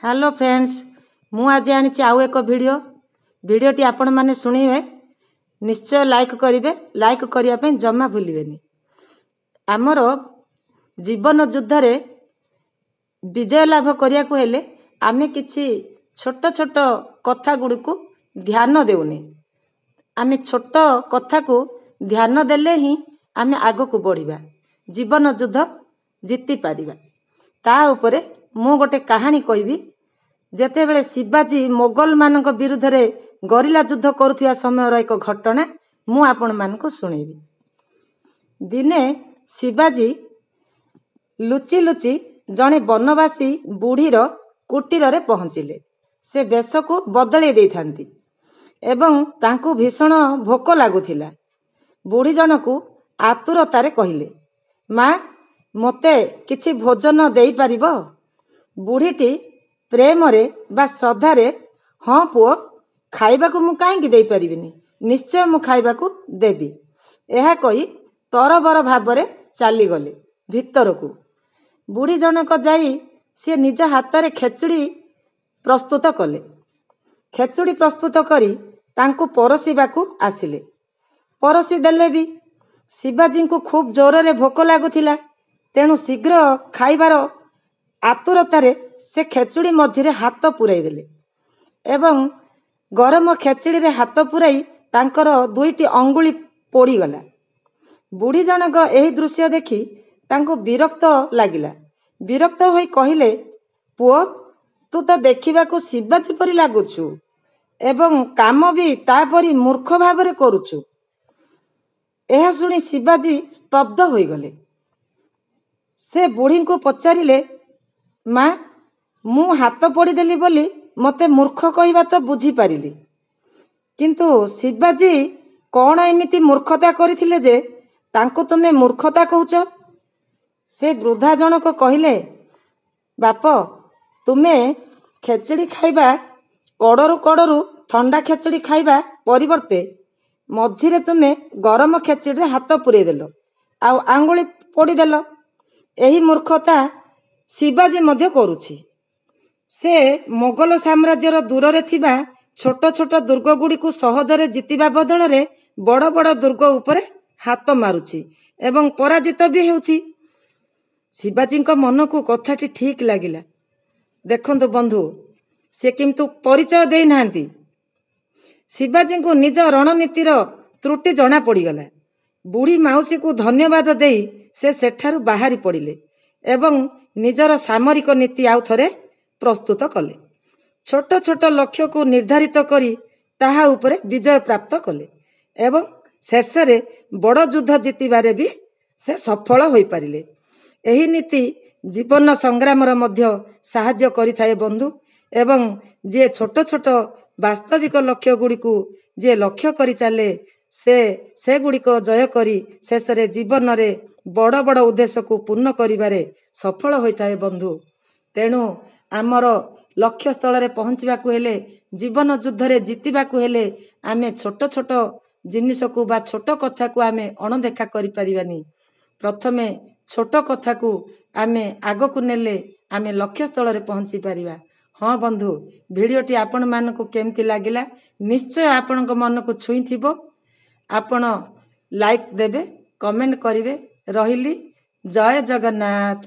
Hello friends, मु आज आनी आउ एक भिडियोटी आपण मैंने शुणे निश्चय लाइक करेंगे। लाइक करने जमा भूलें। आमर जीवन युद्ध रे विजय लाभ करने को हेले आमे किछि छोट छोट कथा गुड़ी को ध्यान देउनी। आमे छोट कथा को ध्यान देले ही आमे आग को बढ़िबा, जीवन युद्ध जीति पारिबा। ता उपरे मु गोटे कहानी कहबी। जेते बेले शिवाजी मोगल मानक विरुद्ध रे गरिला युद्ध करुथिया समय एक घटना मु आपण मानक सुनेबी। दिने शिवाजी लुचि लुचि जणे वनवासी बुढ़ीर कुटीर रे पहुँचिले। से बेश को बदले देइथांती एवं तांकु भीषण भोक लागुथिला। बुढ़ी जनकु आतुरतारे कहिले, माँ मते किछि भोजन देई परिबो? बुढ़ीटी प्रेम रे बा श्रद्धा रे, हाँ पुओ, खाइबा को मु काहेकि देई परिबिनी, निश्चय मु खाइबा को देबी। एहा कही तरबर भाबरे चाली गले भितर को। बुढ़ी जनक जाई से निज हाथ रे खेचुड़ी प्रस्तुत कले। खेचुड़ी प्रस्तुत करी तांकु परसीबा को आसिले। परसी देले भी शिवाजी को खूब जोर रे भोक लागुथिला। तेणु शीघ्र खाइबार आतुरतारे से खेचुड़ी मझिरे हाथ पुराई देले एवं गरम खेचुड़ी रे हाथ पुराई तांकर दुईटी अंगुली पोड़ी गला। बुढ़ी जनक एही दृश्य देखी तांको विरक्त लागिला। विरक्त होई कहिले, पुओ तू तो देखिबा को शिवाजी परी लागुछु एवं काम भी तापरी मूर्ख भावरे करुछु। एहा सुनी शिवाजी स्तब्ध होई गले। से बुढ़ी को पचारिले, माँ मु हाथ पोड़ी देली बोली मते मूर्ख कहिबा तो बुझी पारिली, किंतु शिवाजी कौन एमिति मूर्खता करिथिले जे तांको तुमे मूर्खता कहूच? से वृद्धा जनक कहिले, बाप तुमे खेचड़ी खाइबा कड़रू कड़रू ठंडा खेचड़ी खाइबा परिवर्ते मझिरे तुमे गरम खेचड़ी हाथ पुरे देलो आउ आंगुली पोड़ी देलो। एही मूर्खता शिवाजी मध्य करुछि। से मोगल साम्राज्यर दूर रे थिबा छोट छोट दुर्ग गुड़ी को सहजरे जितिबा बदल रे बड़ बड़ दुर्ग उपरे हाथ मारुछि एवं पराजित भी हेउछि। शिवाजी को मन को कथाटी ठीक लागिला। देखंतु बंधु, से किंतु परिचय देई नांती। शिवाजी को निज रणनीतिर त्रुटि जना पड़ीगला। बुढ़ी माउसी को धन्यवाद देई से सेठारु बाहरी पड़िले एवं निजर सामरिक नीति आउ थरे प्रस्तुत कले। छोट छोट लक्ष्य को निर्धारित करी ताहा उपरे विजय प्राप्त कले एवं शेषरे बड़ युद्ध जीतिबारे भी से सफल होई पारिले। एही नीति जीवन संग्राम मध्य साहाय्य करिथाए बंधु। एवं जे छोट छोट वास्तविक लक्ष्य गुड़ी को जे लक्ष्य करी चले से गुड़ी को जय करी शेषरे जीवन रे बड़ बड़ उद्देश्य को पूर्ण करिबारे सफल होइथाए बंधु। तेणु आमर लक्ष्य स्थल रे पहुँचवा को हेले, जीवन युद्ध रे जीतिबा को हेले आमे छोट छोट जिनिस को बा छोट कथा को आमे अणदेखा करि परिबानी। प्रथमे छोट कथा को आमे आग को नेले आमे लक्ष्य स्थल रे पहुँची पारिबा। हाँ बंधु, भिडियोटी आपण मान को केमती लागिला निश्चय आपण मन को छुई थिबो। आपण लाइक देबे, कमेंट करिवे। रहिली, जय जगन्नाथ।